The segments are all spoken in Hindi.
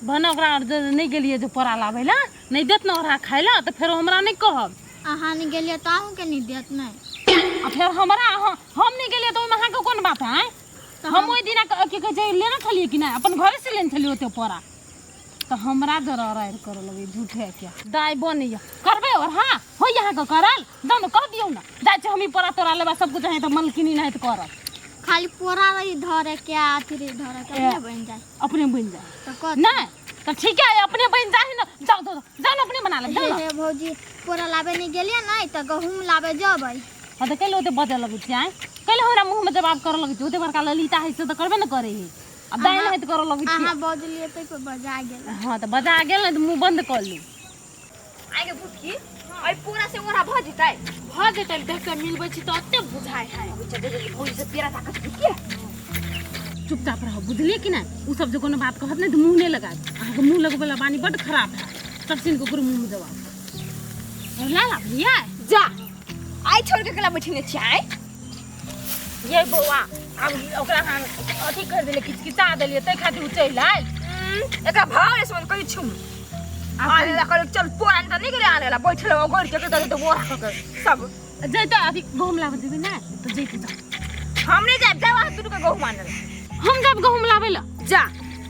बन ओकरा नहीं गेलिए जो परा लावे ला नहीं देत ना ओकरा खाए ला तो फिर हमरा नहीं कहब अहाँ नहीं गेलिए तो आहू के नहीं देत नहीं आ फिर हमरा हम नहीं गेलिए तो वहां के कोन बात है हम ओइ दिन की कह छै लेना छलिए कि नहीं अपन घर से लेन छलिए ओते परा तो हमरा जरा राय कर लगे झूठे क्या दाई बनिया करबे और हां हो यहां के करल दम कह दियो ना जाय छ हम परा तोरा लेबा सब कुछ है तो मलकिनी नहीं तो करब खाली पोरा रही धरे क्या आती रही धरे क्या बन जाए अपने बन जाए तो कह नहीं तो ठीक है अपने बन जाए ना जाओ तो जाओ अपने बना ले जाओ हे भौजी पोरा लाबे नहीं गेलिए नहीं तो गहूम लाबे जबै हां तो कैले ओते बजे लगे छै कैले हमरा मुंह में जवाब कर लगे छै ओते बड़का ललिता है से तो करबे न करे है अब दाई नहीं तो कर लगे छै अहाँ बजलिए तो पे बजा गेल हां तो बजा गेल न तो मुंह बंद कर ली आगे बुटकी ओइ पूरा से ओरा भ जेतै देख के मिलबै छी तो ओते बुझाय है भौजी से पेरा ताकत के चुपचाप रहो बुझलिए कि ना उ सब जो कोनो बात कहत नहीं तो मुंह नहीं लगा अहाँ के मुंह लगबेला बानी बड़ खराब है सब सिन को मुंह में जवाब ला ला भैया जा आई छोड़ के कला बैठने छी आई ये बौआ अब ओकरा हम अथी कर देले किचकिचा देलिए तै खातिर चल आइल एकरा भाव रे सोन कहि छु आले ला कर चल पोरान त नहीं करे आले ला बैठले ओ घर के तो बोरा के सब जैते अथी गहुम लाबे देबे ना तो जैते जा हम नहीं जाब जा वहां दुनु के गहूम आने हम जब गहुम लाबे ला जा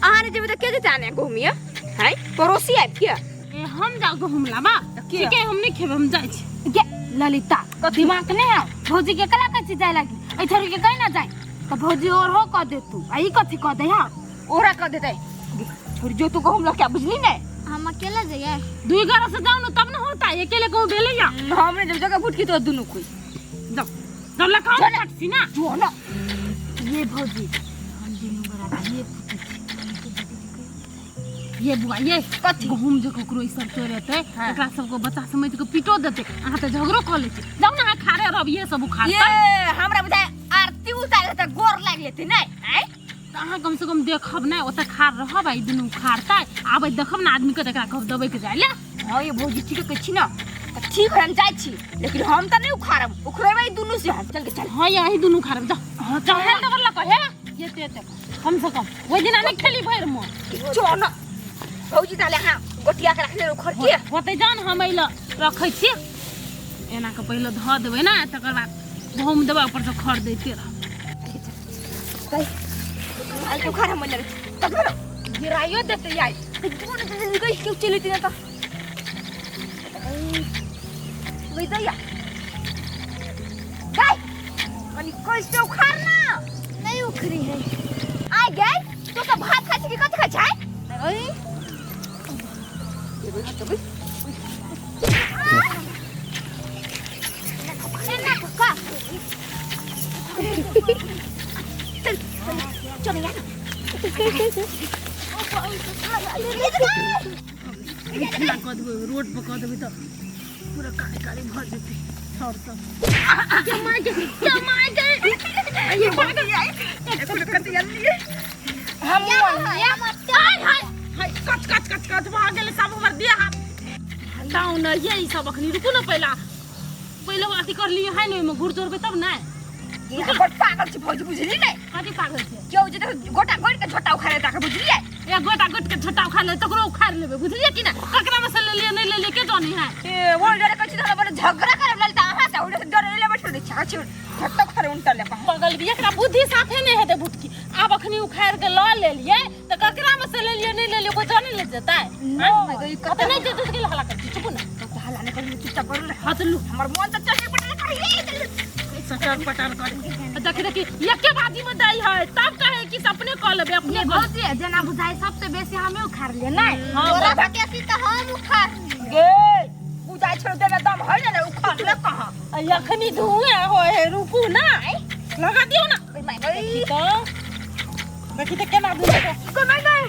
आहारे जेबे त के जाने गहूमिया है पड़ोसी आब के ए हम जाओ गहुम लाबा ठीक है हम नहीं खेबे हम जाय छी के ललिता दिमाग नहीं है भौजी के कला कच्ची जाए लगी ए छोरी के कहीं ना जाए तो भौजी और हो कह दे तू आई कथी कह दे हां ओरा कह देतै छोरी जो तू गहूम ला क्या बुझली नहीं हम अकेला जाइए दुई घर से जाओ ना तब ना होता है अकेले कहूं भेले या हमने जब जगह फुटकी तो दुनु कोई जाओ जाओ ला खाओ टैक्सी ना जो ना ये भौजी हम दिनु बरा ये बुआ ये कथी गहुम जो ककरो ई सब चोरेते एकरा सबको बच्चा समझ के पीटो देते अहाँ त झगड़ो क लेते जाओ ना खारे रब ये सब उखाड़ते ये हमरा बुझाय आरती उतारे त गोर लाग लेते नहीं हैं अहाँ कम से कम देखब ना ओते खार रहब आई दुनु खारता आबै देखब ना आदमी के एकरा कब दबे के जाय ले हां ये भौजी ठीक कहै छी ना त ठीक हम जाय छी लेकिन हम त नहीं उखाड़ब उखरेबै दुनु से हम चल के चल हां यही दुनु खारब जा हां चल दबर ला कहे ये ते कम से कम ओइ दिन नहीं खेली भर म जो ना भौजी ताले हां गोटिया के रखले उखर के होते जान हम एला रखै छी एना के पहिले ध देबै ना तकर बाद गहुम देबै ऊपर से खर दैते रह आई तो खरा मन लगे तब लो गिरायो देते याई दूर से गई क्यों चली थी ना वही तो या गाय अनि कोई से उखाड़ना नहीं उखरी है आई गई तो सब भात खाई की कथि खाई छै ओए ये बोल तो भाई ना का चल यार खिला क देबै रोड पर क देबै त पूरा काले काले भर जेतै छोड़ सब के मार गए ये भाग गई एक कर दिया लिए हम या मत हाय कच भाग गेल सब हमर दिया हाथ डाउन ये सब अखनी रुकू ना पहले अथी कर लिए है न में घुर जोरबे तब ना ये बड़ पागल छी भौजी बुझली नहीं कथी पागल छै क्यों जे गोटा गोट के झोटा उखाड़े ताके बुझलिए या गोटा गोट के छोटा उखाड़ ले तकरो उखाड़ लेबे बुझलिए कि ना ककरा में से ले लिए नहीं ले ले के जानी है ए वो डरे कछि तो बड़ झगड़ा करे ललता आहा से उड़े डरे ले बैठ दे छा छी झट्टा खरे उल्टा ले पागल भी एकरा बुद्धि साफे नहीं हेते बुटकी अब अखनी उखाड़ के ल ले लिए त ककरा में से ले लिए नहीं ले लिए कोई जाने ले जाता है कत नहीं जे दूसरी हला कर चुप ना तो हला ने कर चुप कर हाथ लू हमर मन त चटे पटे करे सटर पटर कर देखी एके बाजी में दई है तब कहे कि सपने क लेबे अपने भौजी जना बुझाई सबसे बेसी हमें उखाड़ लिए नहीं हां तोरा भकेसी त हम उखाड़ गे बुझाई छोड़ देबे दम है ना उखाड़ ले कहां अखनी धुएं होए रुकू ना लगा दियो ना भाई देखी तो केना दूर को नहीं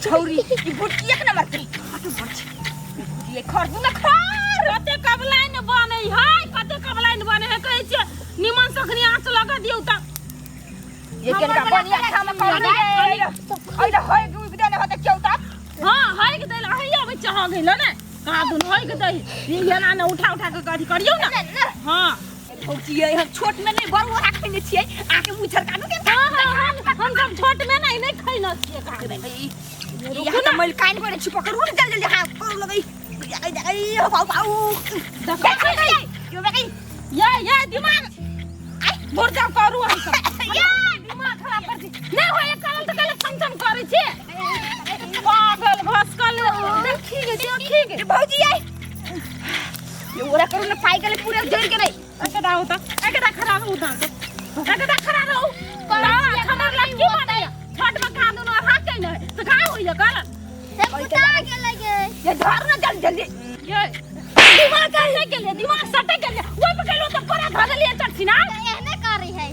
छौरी ई बुटकी एक नंबर के हटू बच ये खर दूंगा खर कते कब लाइन बने है कते कब लाइन बने है कहै छै निमन सखनी आंच लगा दियो त ये केनका बनिया हम कर दे ओइला होय गु देने होते क्यों तक हां हाय के दैला हैया बच्चा चढ़ा गइल ने कहा दुन होय के दही ये ना ना उठा उठा के कथि करियो ना हां भौजी हम छोट में नहीं बड़ रखने छियै आके मुझर काटू के हम सब छोट में नहीं खैना छियै का ये तो मैं काइन पर छुपा कर उड़ जल्दी हां कर लगी आई हो बाऊ क्यों मैं ये दिमाग मोर जाओ करू हम सब ये दिमाग खराब कर दी नहीं होए कल तो कल फंक्शन करे छे पागल भस्कल देखी गे भौजी आई ये ओरा करू ना पाई गले पूरे जड़ के नहीं एकदा होता एकदा खराब होता एकदा खराब हो कला हमर लड़की माने छठ में खा दोनों हाथ के नहीं तो का होइले कर से कुटा के लगे ये धर ना जल्दी ये दिमाग कैसे के लिए दिमाग सटे के लिए वो पकड़ो तो पूरा घर लिए चढ़ी ना एहने करी है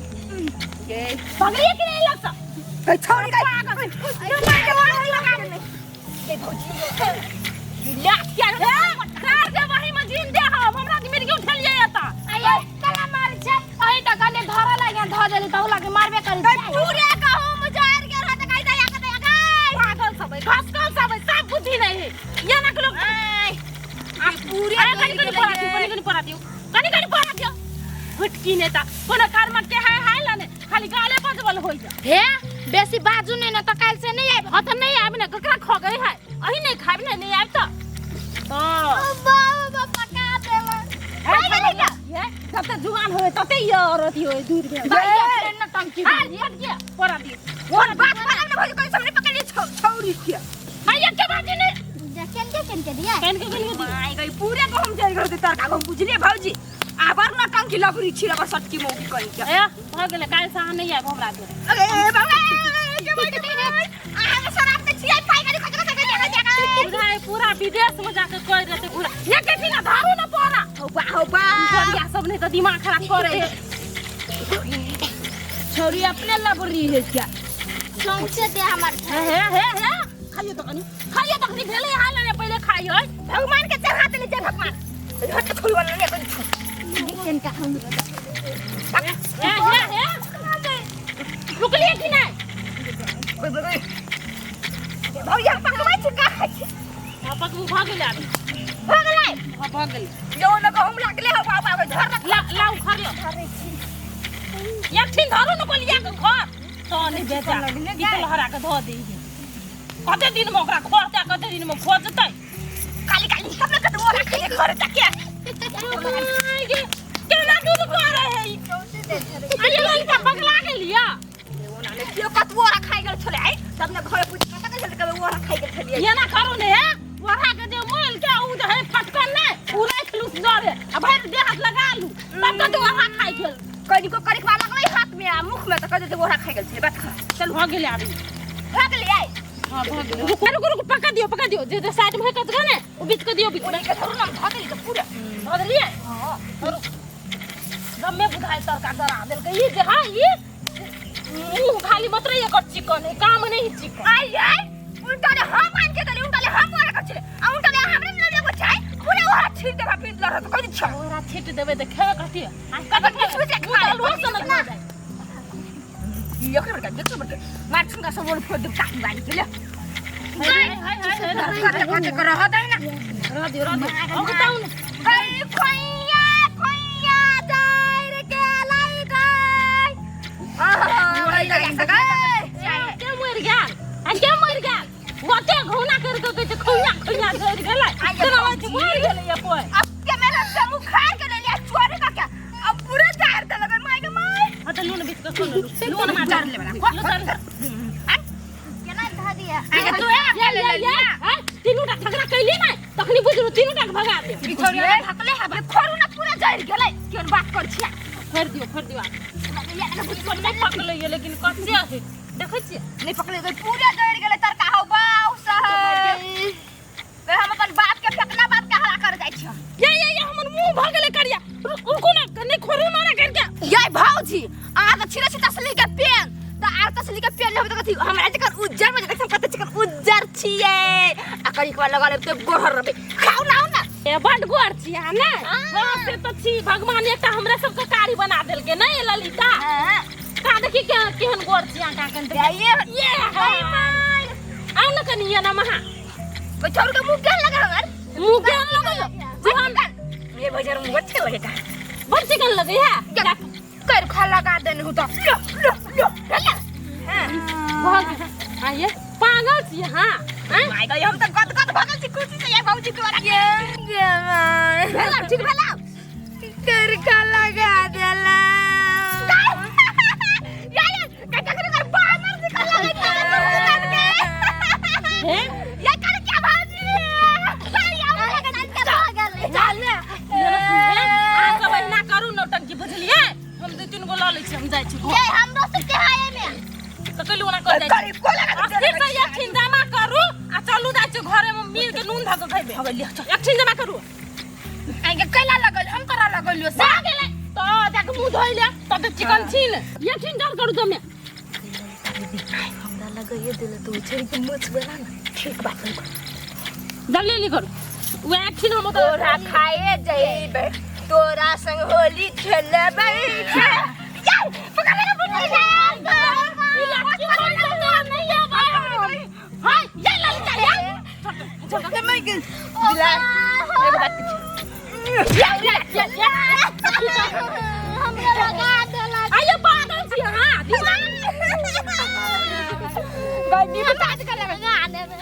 ये पगड़ी के नहीं लगता कई छोड़ गई ये भौजी ला क्या कार दे वही मजीन दे हमरा के मिर्गी उठल जाता आये कला मार छे अही त कने धरा लागे ध देली त लागे मारबे करी पूरे कहूं मुजार के रहत कई दया के पागल सब बुद्धि नहीं है ये ना लोग आ पूरे कनी पड़ा दियो फटकी नेता कोना कार मत के हाय लाने खाली गाले बजबल होई जा हे बेसी बाजू नहीं न त काल से नहीं आइब हत नहीं आबे ना ककरा ख गई है अही नहीं खाबे ना नहीं आब तो बाबा पका देला ये जब तक जुआन होए तते ये औरत होए दूर में भाई न टंकी हट गया पड़ा दियो और बात वाला ने भौजी कोई सामने पकड़ ली छौरी किया हां ये के बात ने केन के दिया केन के गली दी आई गई पूरे को हम जाई घर दे तार का हम बुझलिए भौजी आबर ना टंकी लबरी छिरा बस सटकी मोगी करी के ए भ गेले काल से नहीं आब हमरा के अरे बाबा के बात आ शराब के छिया पाई गली खजरा से जगह पूरा विदेश में जाके कोई रहते पूरा ये के बिना धारू ना पड़ा हो बा छोरिया सब ने तो दिमाग खराब करे छोरी अपने लबरी है क्या सौंसे दे हमर हे खाइयो तो कनी भेले हाल ने पहले खाइयो भगवान के चढ़ा देले जय भगवान हट खोल वाला ने कोई केन का हम हे रुक लिए कि नहीं कोई भौजी हम पकवाई छिका पापा को भाग ले आबी भाग ले भाग ले जो न कहूं लागले हो बाबा घर रख ला उखाड़ लो एक दिन धरो न को लिया के घर तो नहीं बेचा निकल हरा के धो दे कते दिन में ओकरा खोरता कते दिन में खोजतै काली काली सब ने तो रख के घर जाके केना दूध को रहे है अरे लड़का पगला गेलिया ओना ने क्यों कतवो रखाई गेल छले आई सब ने घर पूछ कत के चल के वो रखाई गेल छले ये ना करू ने वरा के जे मोल के उ जे है फटकन ने पूरा खलूस जावे अब भाई दे हाथ लगा लू तब तो वरा खाई गेल कनी को करी खवा लगले हाथ में आ मुख में तो कदे वो रखाई गेल छले बात चल भाग गेले आबी भाग ले आई हां भाग गेले रुक पका दियो जे साइड में कत गने वो बीच को दियो बीच में के धरू ना भाग ले पूरा भाग लिए हां गम में बुधाई तर का डरा देल के ये जे हां ये खाली मत रही एक चिकन है काम नहीं चिकन आई आई उल्टा ले हम मान के दले उल्टा ले हम वाला कर छले आ उल्टा ले हमरे न ले बचाई पूरा वो छीट देबा पिंड लड़ तो कदी छ ओरा छीट देबे त खेबे कथि कत के खा लो सन ना जाए ये कर मार छुंगा सब बोल फोड़ दे काट बाली के ले हाय कर रहा था ना रह दियो अब बताऊं अरे खोइया जाए के लाई गई के मर गया वाते घोना कर के खोइया जर गेलै तेरा आज मर गेलै ये पोय अब के मेरा समूह खा के ले लिया चोरी का क्या अब पूरा जार दे लगे माय के माय हट लून बीच का सुन लून मार जार ले बड़ा केना धा दिया आगे तू है ले ले हां तीनोटा झगड़ा कैली ना तखनी बुझलु तीनोटा के भगा दे ई छोरी ढकले है खोरू ना पूरा जार गेलै केन बात कर छिया फेर दियो नहीं पकड़ ले लेकिन कच्चे है देखै छी नहीं पकड़े गई पूरा जार गेलै तर का हो बाऊ साहब वे हम अपन बाप के फेकना बात के हला कर जाय छी ये हमर मुंह भ गेलै करिया उनको ना नहीं खोरू ना करके ये भौजी आ त छिरे छी तसली के पेन त आ तसली के पेन लेब त कथि हमरा जकर उज्जर में देखम कते चिकन उज्जर छिए आ करी के लगा ले त गोहर रबे खाऊ ना ए बड गोर छी ना हां से तो छी भगवान एकटा हमरा सब के कारी बना देल के नहीं ललिता हां का देखि केहन गोर छी का कन ये हाय माय आउ न कनिया ना महा कोई छोर के मुंह केन लगा हमर मुंह के लगे जी हम ये बजार मुंह अच्छे लगे का बड़ चिकन लगे है कर खा लगा देने हो तो लो भाग आइए पागल छी हां माय गई हम तो कत भागल छी खुशी से ये भौजी तोरा के भेला ठीक भेला कर का लगा देला या का कर बानर निकल लगे हैं ये कर क्या भौजी या लगा के भागल चल आका बहिना करू नौटंकी बुझलिए हम दू तीन गो ल लै छी हम जाइ छी ये हमरो से के हाय में तो कलू ना कर जाइ छी फिर से एक ठिन जमा करू आ चलू जाइ छी घरे में मिल के नून धक खइबे हो गेल एक ठिन जमा करू आगे कैला लगल हम करा लगलियो सा गेले तो जाके मुंह धोइ ले तो चिकन छीन एक ठिन डाल करू जमे हमरा लगे ये दिल तो छेरी के मुछ बना ना ठीक बात है जल्दी करू वो एक ठिन हम तो तोरा खाए जइबे तोरा संग होली खेलबे यार पकड़ ले बुझी जा हां ये ललका यार जगह में दिला एगो बात हमरा लगा देला आयो पागल छी हां गई बता दे कर लगा देबे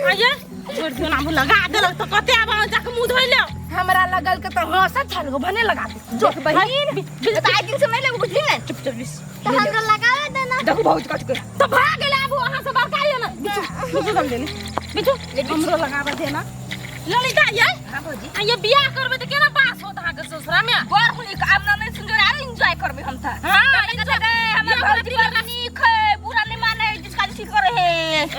आये छोड़ दो ना लगा देलक तो कते आबा जाके मुंह धोइ ले हमरा लगल के तो हंसा छल गो भने लगा दे जो बहिन बता दिन से नहीं लगो बुझली ना चुप चुप तो हमरा लगावे देना देखो बहुत कट के तो भाग गेले आबू वहां से बरकाइए ना बिचू दम ले बिचू हमरो लगावे देना ललिता ये हां भौजी ये बियाह करबे त केना पास होत हा के ससुरा में गोर हुनी अब ना नहीं सुंदर आरो एंजॉय करबे हम था हां हमर भौजी बनी खे बुरा नहीं माने जिसका जिस करे है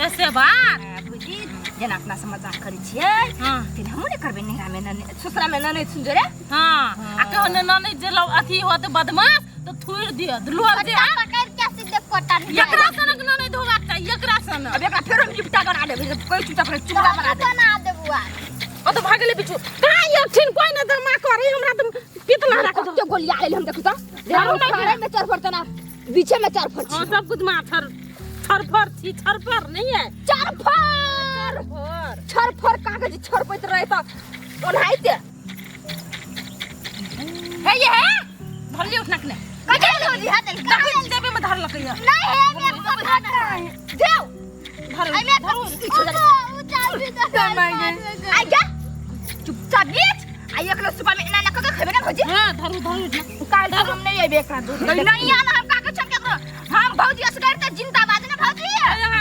ऐसे बात भौजी जना अपना से मजाक करै छियै हां फिर हम नहीं करबे नहीं में नहीं ससुरा में नहीं सुंदर है हां आ कहने न नहीं जे लो अथी होत बदमाश तो थुर दियो दुलवा दे पकड़ के सीधे पटा एकरा सनक न नहीं धोबाक चाहिए एकरा सन अब एकरा फेरो में चिपटा बना देबे कोई चिपटा पर चुरा बना दे बुआ ओ तो भागले बिचू कहां ये ठिन कोई न जमा करे हमरा तो पितला राख के गोलियां आइल हम देखू तो खाने में चार फरता ना पीछे में चार फर हां सब कुछ माथर छरफर नहीं है चार फर छरफर कागज छरपैत रहे त ओनाइते है ये है भल्ली उठना के कजे होली हाथ देखो जेबे में धर लकई नहीं है मैं पकड़ जाओ धर आई मैं उचाल भी तो आई जा चुपचाप बीच आई एकला सुपा में ना कके खेबे ना भौजी हां धरू ना काल हम नहीं आबे एकरा दूध नहीं आना हम कागज छन के हम भौजी असगर त जिंदाबाद ना भौजी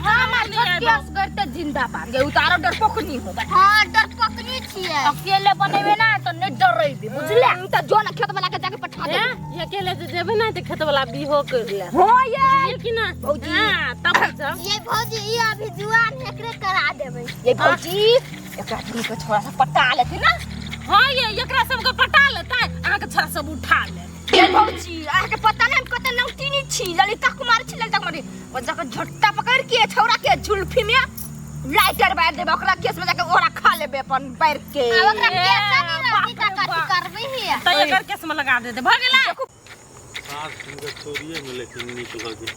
हम छोटकी असगर त जिंदाबाद ये उतारो डरपोकनी हो हां डरपोकनी छिए अकेले बनेबे ना तो नहीं डरइबे बुझले त जो ना खेत वाला के जाके पठा दे ये अकेले से जेबे ना तो खेत वाला भी हो कर ले हो ये कि ना भौजी हां तब ये भौजी ये अभी जुआन एकरे करा देबे ये भौजी एकरा दी को छोड़ा सा पटा लेते ना हां ये एकरा सब के पटा लेता आहा के छोरा सब उठा ले ये भौजी आहा के पता नहीं कते नौटीनी छी ललिता कुमार छी ललिता कुमारी ओ जाके झट्टा पकड़ के छौरा के झुलफी में लाइटर बार देबे ओकरा केस में जाके ओरा खा लेबे अपन पैर के ओकरा केस नहीं ललिता कथि करबे ही तो एकर केस में लगा दे भ गेला सास सुंदर चोरिए में लेकिन नीक लगे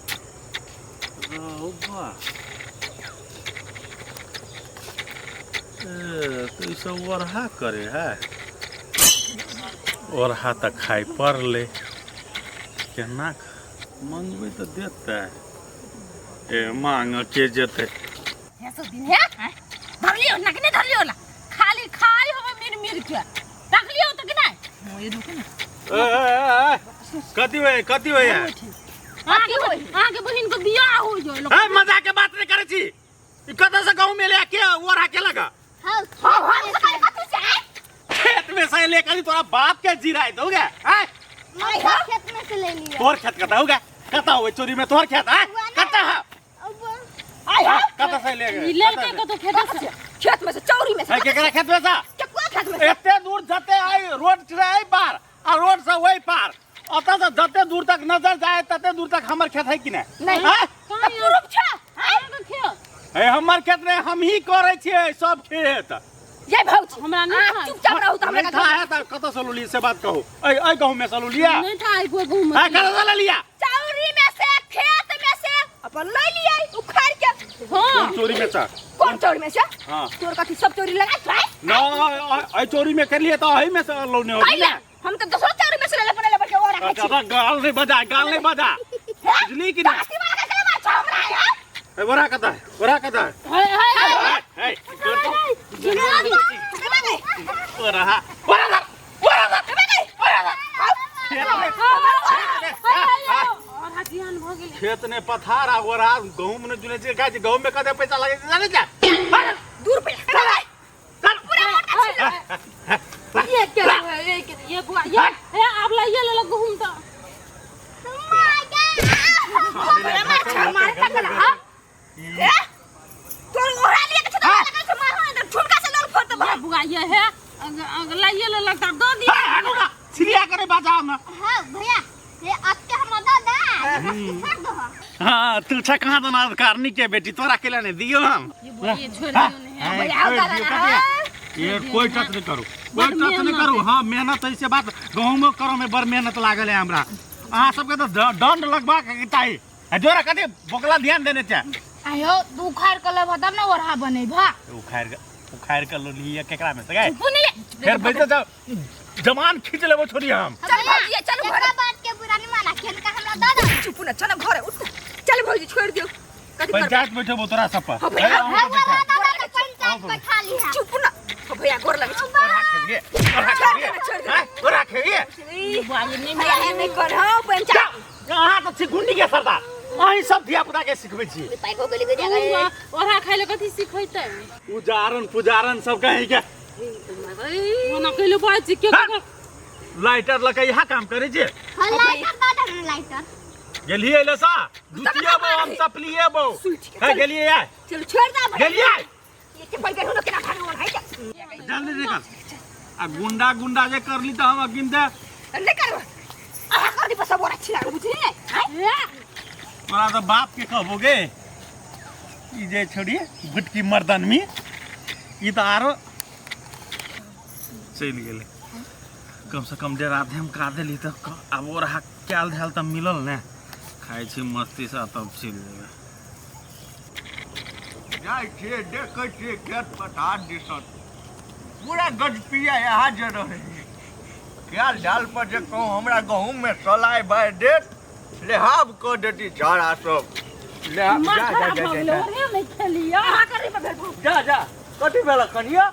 वाह तो ई सब ओरहा करे है ओरहा तो खाई पड़ ले केना मंगबे तो देते ए मांग के जेते ये सब दिन है धरलियो ना कि नहीं धरलियो ला खाली खाई हो मिर के रखलियो तो कि नहीं ये रुक ना कथी होय आगे बहिन को बियाह हो जो ए मजाक के बात नहीं करे छी ई कत से गांव में लेके ओरहा के लगा हां कथि से खेत में से लेकर तोरा बाप के जीराय दोगे हैं नहीं खेत में से ले लिया तोर खेत कता होगा कता होए चोरी में तोर खेत है कता है आई है कता से ले गए लड़के को तो खेत में से चौरी में से केकरा खेत में सा चकुआ खेत में एते दूर जते आई रोड चले आई पार आ रोड से वही पार अता से जते दूर तक नजर जाए तते दूर तक हमर खेत है कि नहीं हैं पूरब छ ए हमर खेत में हम ही करे छिए सब खेत ये भौजी हमरा नहीं था चुपचाप रहू त नहीं था है त कत से लुली से बात कहू ए कहू में से लिया नहीं था कोई घूम है कत से लिया चौरी में से खेत में से अपन ले लिया उखाड़ के हां चोरी में सा कौन चौरी में से हां तोर कथि सब चोरी लगा छै ना आई चोरी में कर लिए तो आई में से लोने हो काइला हम तो दूसरा चोरी में से ले के और रखा गाल नहीं बजा बिजली की ना बासी वाला कैसे मार छ हमरा वरा कता है हाय हाय वरा और हथियान भ गेल खेत ने पथार आ वरा गहूम ने जुने जे गाय गहूम में कते पैसा लगे जाने क्या दूर पे चल पूरा मोटा ये क्या है ये बुआ ये अब लाइए ले लो घूम तो मार का हां तोर ओरा लिए के छता लगा से मार ठुमका से लोग फोड़ दे बुआ ये है लाइए ले लगता दो दिया छिरिया करे बाजा ना हां भैया ये आपके हम दो छोड़ दो हां तू छ कहां दना कारनी के बेटी तोरा अकेला ने दियो हम ये बुआ ये छोड़ दियो ने भैया ये कोई टच नहीं करू हां मेहनत ऐसे बात गहूम करो में बड़ मेहनत लागल है हमरा अहाँ सबके तो दंड लगबा के चाही जोरा कते बोकला ध्यान देने चा आयो तू खार कर ले तब ना ओरहा बने भा उखाड़ कर लो लिए केकरा में से गए पुनी फिर बैठ जा जमान खींच लेबो छोड़ी हम चल भौजी चल घर बात के बुरा नहीं माना खेल का हमरा दादा चुप ना चल घर उठ चल भौजी छोड़ दियो कदी कर पंचायत बैठे बो तोरा सब पर दादा पंचायत बैठा ली है चुप ना भैया गोर लगे और रखे बुआ ये नहीं भैया नहीं कर हो पंचायत कहां तो सिकुंडी के सरदार अही सब धिया पुता के सिखबै छी पाई को गली गया ओरा खाइले कथि सिखैतै पुजारन सब कहीं के मना कइले बाय छी के लाइटर लके यहा काम करे जे लाइटर दादा लाइटर गेलिए ले सा दुतिया बो हम सपलिए बो है गेलिए यार चल छोड़ दा गेलिए ये के पल के हुन केना खाने वाला है जल्दी निकल आ गुंडा जे करली त हम अगिन दे नहीं कर आ कर दी सब और अच्छी लग बुझी नहीं तोरा तो बाप के कहबोगे ई जे छोड़ी गुटकी मर्दन में ई तो आरो चल गेले कम से कम डेरा हम का देली त अब और हा क्याल धैल त मिलल ने खाइ छी मस्ती से तब चल जेबे जाय छे देखे छे खेत पठार दिसत पूरा गजपिया यहाँ जे रहे क्याल ढाल पर जे कहूँ हमरा गहूम में सलाय बाय देत लेहाब को देती झाड़ा सब लेहाब जा नहीं खेलिया आ कर दी भेल जा कथी भेल कनिया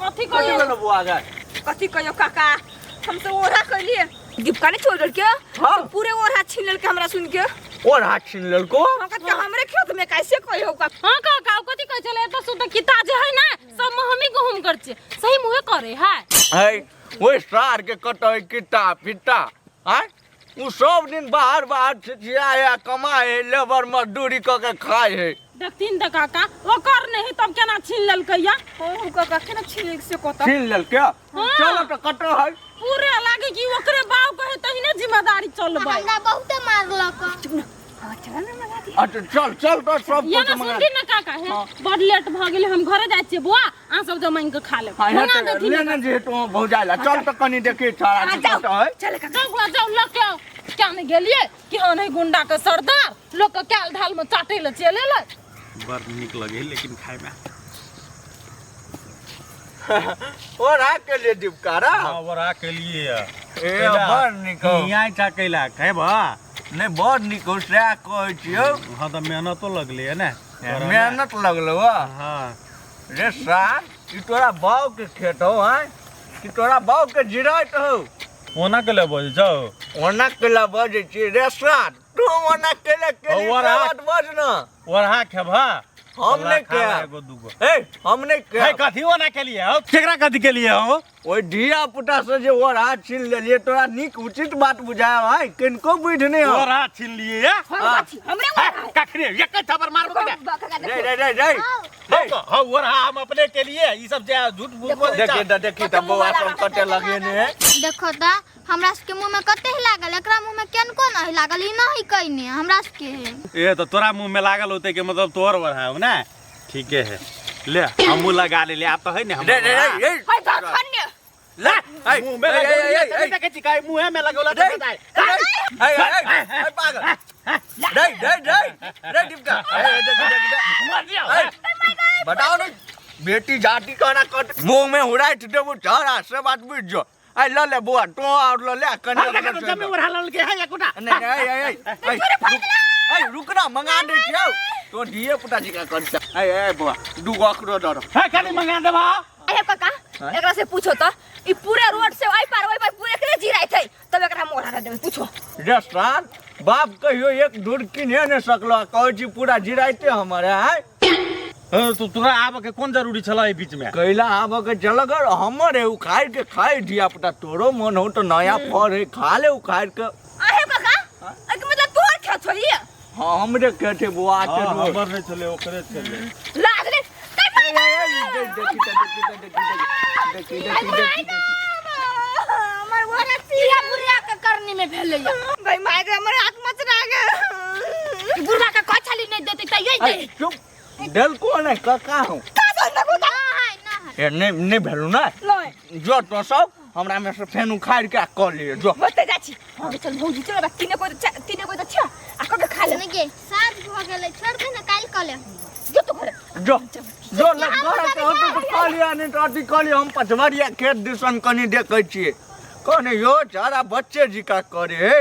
कथि कथी भेल बुआ गा कथी कहियो काका हम तो ओरा कइलिए दीपका ने छोड़ के हाँ। पूरे ओरा छीन लेल के हमरा सुन के और हाथ छीन लेलको हम कहते हमरे खेत में कैसे कहियो का हां का कथि कह चले तो सुत किता जे है ना सब हमी गहुम कर छे सही मुहे करे है ओइ सार के कटै किता फिटा हैं उ सब दिन बाहर छिछिया कमाए लेबर मजदूरी क के खाए है देखतीन त काका ओकर नहीं तब केना छीन लेलकैया ओ काका केना छीन से कोता छीन लेल के चलो त कटो है पूरे लागे कि ओकरे बाव कहे तहिने जिम्मेदारी चलबै हमरा बहुते मारलक चल ना लगा दी अच्छा चल तो सब ये कुछ ना मंगा सुनती ना काका है बड़ लेट भ गेले हम घरे जाय छियै बुआ आ सब जमाइन के खा ले मंगा देथिन लेने जे तो भौजाइला चल त कनी देखे छाड़ा कटो है चल काका जाओ बुआ जाओ लग के आओ क्या नहीं गेलिए कि हां नहीं गुंडा के सरदार लोग के क्याल ढाल में चाटे ले चले ले बड़ निक लगे लेकिन खाए में और आ के लिए दीपकारा और आ के लिए ए बड़ निको यहां चा कैला खाबा नहीं बड़ निको से कहै छियो हां त मेहनतो लगले है ना मेहनत लगलो हां रे सार ई तोरा बाव के खेत हो हैं कि तोरा बाव के जिराइत हो ओना के ले बोल जाओ ओना केला बजे छी रे सार तू ओना केले के बात बज न ओरहा खेबा हमने क्या एगो दूगो ए हमने क्या है कथी ओना के लिए हो केकरा कथी के लिए हो ओइ धिया पुता से जे ओर हाथ छीन लेलिए तोरा निक उचित बात बुझाया भाई किनको बुझने हो ओरहा छीन लिए या हमरे ओरा कखरे एक थप्पड़ मारबो के काका रे हो ओरहा हम अपने के लिए ई सब जे झूठ बोल देखी त बौआ सब कटे लगे ने देखो त हमरा के मुंह में कते ही लागल एकरा मुंह में केन को नहीं लागल ई नहीं कइने हमरा के ए तो तोरा मुंह में लागल होते के मतलब तोर ओरहा हो ना ठीक है ले हमू लगा ले आप तो है ने रे हाय धन्य ले मुंह में लगा देखे चिकाई मुंह में लगोला तो बताए ए पागल रे डिपका बताओ ना बेटी जाति कहना कट मुंह में हुराइत देबो झरा से बात बुझ जो आई ल ले बुआ तो और ल ले कन्या जमे ओरहा लल के है एकोटा नहीं ए रुक ना मंगा दे छियौ तो दिए पुता जी का करता ए बुआ दू गो अखरो दर है खाली मंगा देबा अरे काका एकरा से पूछो तो ई पूरे रोड से ओइ पार पूरे के जिराई थे तब एकरा मोरा दे पूछो रेस्टोरेंट बाप कहियो एक दूर किने न सकलो कहै छी पूरा जिराइते हमरे है तो तोरा आबे के कोन जरूरी छला ए बीच में कैला आबे के चल अगर हमरे उखाड़ के खाई दिया पुता तोरो मन हो तो नया फर है खा ले उखाड़ के आहे काका एक मतलब तोर क्या छोड़ी हां हमरे कहते बुआ के हमर नहीं चले ओकरे चले लाग रे हमर वाला सिया बुढ़िया के करनी में भेले भाई माय के हमर हाथ मचरा गए बुढ़ा का कोछाली नहीं देते त यही दे चुप दिल को नहीं का हूं ए नहीं भेलू ना नहीं जो तो सब हमरा में से फेन उखाड़ के क लिए जो बते जाची हम चल भौजी चल बा तीने को तो छ आ कब खा ले के साथ भ गेलै छोड़ दे ना काल कले जो तो घर जो लग घर के होतो तो क लिया नहीं तो अति क लिया हम पचवरिया खेत दिसन कनी देखै छिए कने यो सारा बच्चे जी का करे हे